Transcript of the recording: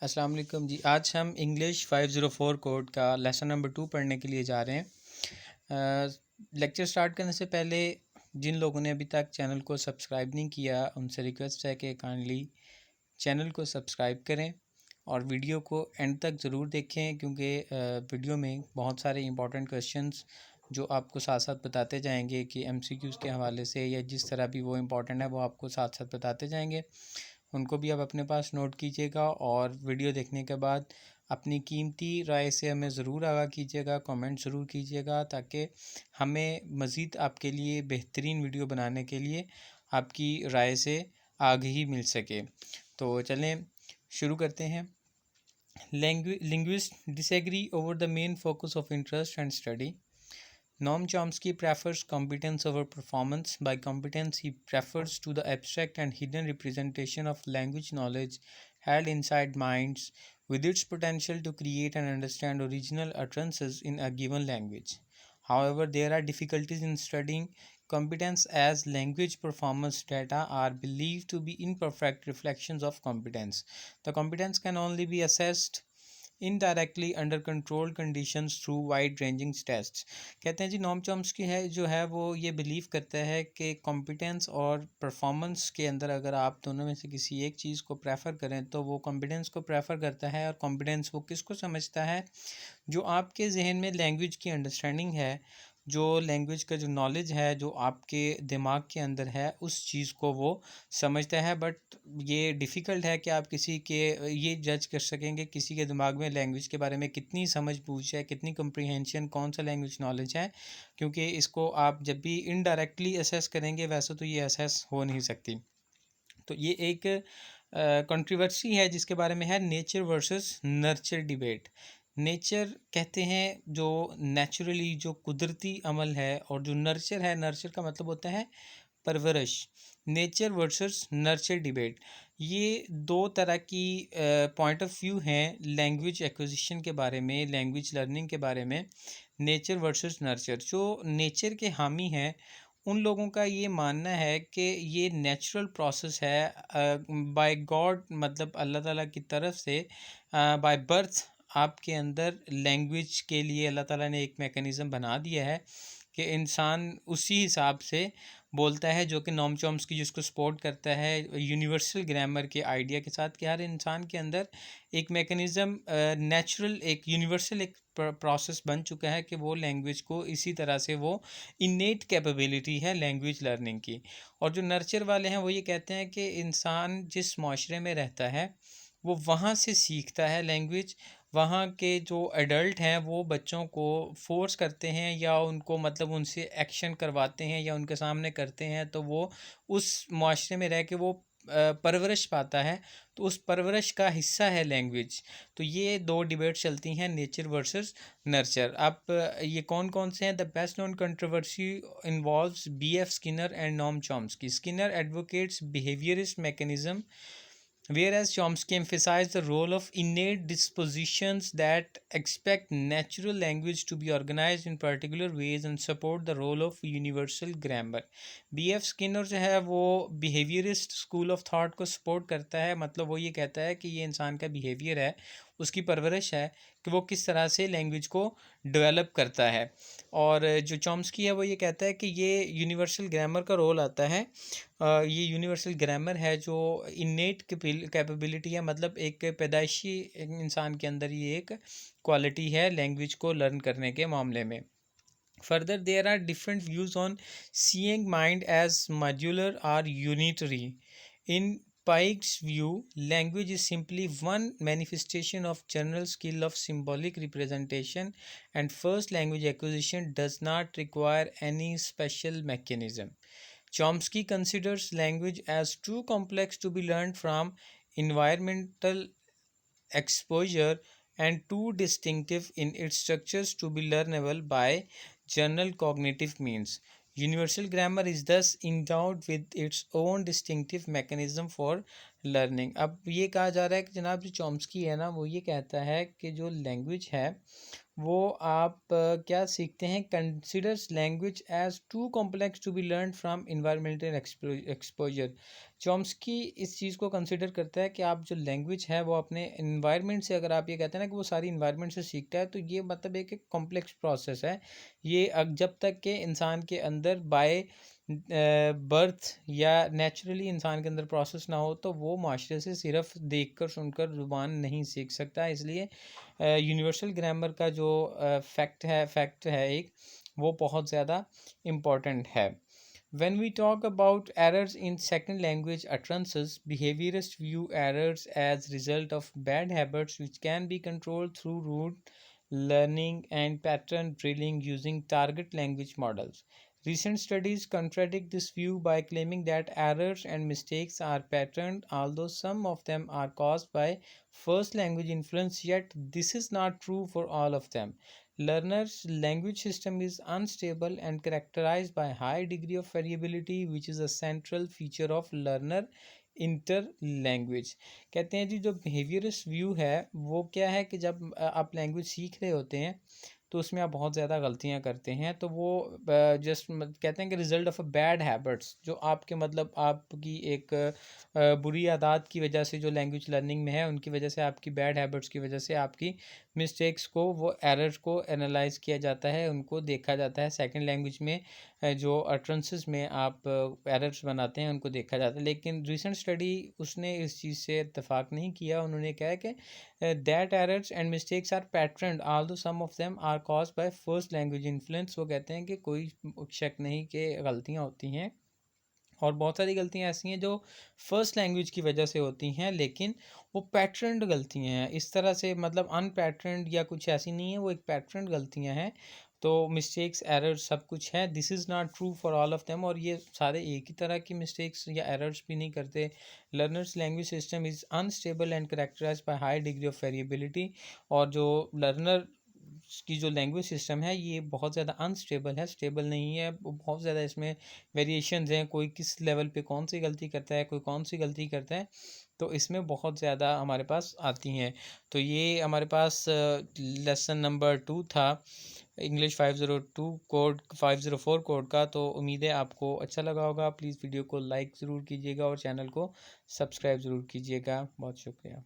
अस्सलाम वालेकुम जी। आज हम इंग्लिश 504 कोड का लेसन नंबर 2 पढ़ने के लिए जा रहे हैं। लेक्चर स्टार्ट करने से पहले जिन लोगों ने अभी तक चैनल को सब्सक्राइब नहीं किया उनसे रिक्वेस्ट है कि काइंडली चैनल को सब्सक्राइब करें और वीडियो को एंड तक ज़रूर देखें, क्योंकि वीडियो में बहुत सारे इंपॉर्टेंट क्वेश्चंस जो आपको साथ साथ बताते जाएंगे कि एमसीक्यूज़ के हवाले से या जिस तरह भी वो इम्पोर्टेंट है वो आपको साथ साथ बताते जाएंगे। उनको भी आप अपने पास नोट कीजिएगा और वीडियो देखने के बाद अपनी कीमती राय से हमें ज़रूर आगाह कीजिएगा, कमेंट ज़रूर कीजिएगा, ताकि हमें मज़ीद आपके लिए बेहतरीन वीडियो बनाने के लिए आपकी राय से आगाही मिल सके। तो चलें शुरू करते हैं। Linguists disagree over the main focus of interest and study. Noam Chomsky prefers competence over performance. By competence, he refers to the abstract and hidden representation of language knowledge held inside minds, with its potential to create and understand original utterances in a given language. However, there are difficulties in studying competence, as language performance data are believed to be imperfect reflections of competence. The competence can only be assessed indirectly under control conditions through wide ranging tests. कहते हैं जी Noam Chomsky है जो है वो ये believe करता है कि कॉम्पिटेंस और परफॉर्मेंस के अंदर अगर आप दोनों में से किसी एक चीज़ को प्रेफर करें तो वो कॉम्पिटेंस को प्रेफर करता है। और कॉम्पिटेंस वो किसको समझता है? जो आपके जहन में लैंग्वेज की अंडरस्टैंडिंग है, जो लैंग्वेज का जो नॉलेज है जो आपके दिमाग के अंदर है, उस चीज़ को वो समझता है। बट ये डिफ़िकल्ट है कि आप किसी के ये जज कर सकेंगे किसी के दिमाग में लैंग्वेज के बारे में कितनी समझ बूझ है, कितनी कंप्रीहेंशन, कौन सा लैंग्वेज नॉलेज है, क्योंकि इसको आप जब भी इनडायरेक्टली असेस करेंगे वैसे तो ये असेस हो नहीं सकती। तो ये एक कंट्रोवर्सी है जिसके बारे में है nature versus nurture debate. Nature कहते हैं जो नेचुरली जो कुदरती अमल है, और जो नर्चर है, नर्चर का मतलब होता है परवरिश। नेचर वर्सेस नर्चर डिबेट, ये दो तरह की पॉइंट ऑफ व्यू हैं लैंग्वेज एक्विजिशन के बारे में, लैंग्वेज लर्निंग के बारे में। नेचर वर्सेस नर्चर, जो नेचर के हामी हैं उन लोगों का ये मानना है कि ये नेचुरल प्रोसेस है, बाय गॉड, मतलब अल्लाह ताला की तरफ से, बाय बर्थ आपके अंदर लैंग्वेज के लिए अल्लाह ताला ने एक मेकनिज़म बना दिया है कि इंसान उसी हिसाब से बोलता है, जो कि नॉम चॉम्स्की जिसको सपोर्ट करता है यूनिवर्सल ग्रामर के आइडिया के साथ, कि हर इंसान के अंदर एक मेकनिज़म नेचुरल, एक यूनिवर्सल, एक प्रोसेस बन चुका है कि वो लैंग्वेज को इसी तरह से, वो इनेट कैपेबिलिटी है लैंग्वेज लर्निंग की। और जो नर्चर वाले हैं वो ये कहते हैं कि इंसान जिस माशरे में रहता है वो वहाँ से सीखता है लैंग्वेज। वहाँ के जो एडल्ट हैं वो बच्चों को फोर्स करते हैं या उनको, मतलब उनसे एक्शन करवाते हैं या उनके सामने करते हैं, तो वो उस माशरे में रह के वो परवरिश पाता है। तो उस परवरिश का हिस्सा है लैंग्वेज। तो ये दो डिबेट चलती हैं, नेचर वर्सेस नर्चर। अब ये कौन कौन से हैं? The best known controversy involves B.F. Skinner and Noam Chomsky. Skinner advocates behaviourist mechanism, whereas Chomsky emphasized the role of innate dispositions that expect natural language to be organized in particular ways and support the role of universal grammar. B.F. Skinner जो है वो behaviourist school of thought को support करता है। मतलब वो ये कहता है कि ये इंसान का बिहेवियर है, उसकी परवरिश है कि वो किस तरह से लैंग्वेज को डेवलप करता है। और जो चॉम्स्की है वो ये कहता है कि ये यूनिवर्सल ग्रामर का रोल आता है। ये यूनिवर्सल ग्रामर है जो इनेट कैपेबिलिटी है, मतलब एक पैदाइशी इंसान के अंदर ये एक क्वालिटी है लैंग्वेज को लर्न करने के मामले में। Further there are different views on seeing mind as modular और unitary. In Pike's view, language is simply one manifestation of general skill of symbolic representation, and first language acquisition does not require any special mechanism. Chomsky considers language as too complex to be learned from environmental exposure and too distinctive in its structures to be learnable by general cognitive means. Universal grammar is thus endowed with its own distinctive mechanism for learning. अब ये कहा जा रहा है कि जनाब जो Chomsky है ना वो ये कहता है कि जो लैंग्वेज है वो आप क्या सीखते हैं, considers language as too complex to be learn from environmental exposure. Chomsky इस चीज़ को कंसिडर करता है कि आप जो लैंग्वेज है वो अपने इन्वायरमेंट से, अगर आप ये कहते हैं ना कि वो सारी इन्वायरमेंट से सीखता है, तो ये मतलब एक कॉम्प्लेक्स प्रोसेस है। ये जब तक के इंसान के अंदर बाय बर्थ या नेचुरली इंसान के अंदर प्रोसेस ना हो तो वो माशरे से सिर्फ देख कर सुनकर ज़ुबान नहीं सीख सकता। इसलिए यूनिवर्सल ग्रामर का जो फैक्ट है एक, वो बहुत ज़्यादा इम्पॉर्टेंट है। When we talk about errors in second language utterances, behaviorists view errors as result of bad habits which can be controlled through rote learning and pattern drilling using target language models. Recent studies contradict this view by claiming that errors and mistakes are patterned, although some of them are caused by first language influence, yet this is not true for all of them. Learner's language system is unstable and characterized by high degree of variability, which is a central feature of learner inter language. कहते हैं जी जो behaviourist view है वो क्या है कि जब आप लैंग्वेज सीख रहे होते हैं तो उसमें आप बहुत ज़्यादा गलतियां करते हैं, तो वो जस्ट कहते हैं कि result of a bad habits, जो आपके मतलब आपकी एक बुरी आदत की वजह से जो लैंग्वेज लर्निंग में है उनकी वजह से, आपकी बैड हैबिट्स की वजह से आपकी मिस्टेक्स को, वो एरर्स को एनालाइज किया जाता है, उनको देखा जाता है। सेकंड लैंग्वेज में जो अटरेंसेस में आप एरर्स बनाते हैं उनको देखा जाता है। लेकिन रिसेंट स्टडी उसने इस चीज़ से इत्तेफाक नहीं किया। उन्होंने कहा कि that errors and mistakes are pattern although some of them are caused by first language influence. वो कहते हैं कि कोई शक नहीं कि गलतियाँ होती हैं और बहुत सारी गलतियाँ ऐसी हैं जो फर्स्ट लैंग्वेज की वजह से होती हैं, लेकिन वो पैटर्नड गलतियाँ हैं। इस तरह से मतलब अनपैटर्नड या कुछ ऐसी नहीं है, वो एक पैटर्नड गलतियाँ हैं। तो मिस्टेक्स एरर्स सब कुछ है, this is not true for all of them. और ये सारे एक ही तरह की मिस्टेक्स या एरर्स भी नहीं करते। Learners language system is unstable and characterised by high degree of variability. और जो लर्नर की जो लैंग्वेज सिस्टम है ये बहुत ज़्यादा अनस्टेबल है, स्टेबल नहीं है। बहुत ज़्यादा इसमें वेरिएशंस हैं, कोई किस लेवल पे कौन सी गलती करता है, कोई कौन सी गलती करता है, तो इसमें बहुत ज़्यादा हमारे पास आती हैं। तो ये हमारे पास लेसन नंबर 2 था इंग्लिश 502 कोड 504 कोड का। तो उम्मीद है आपको अच्छा लगा होगा। प्लीज़ वीडियो को लाइक ज़रूर कीजिएगा और चैनल को सब्सक्राइब ज़रूर कीजिएगा। बहुत शुक्रिया।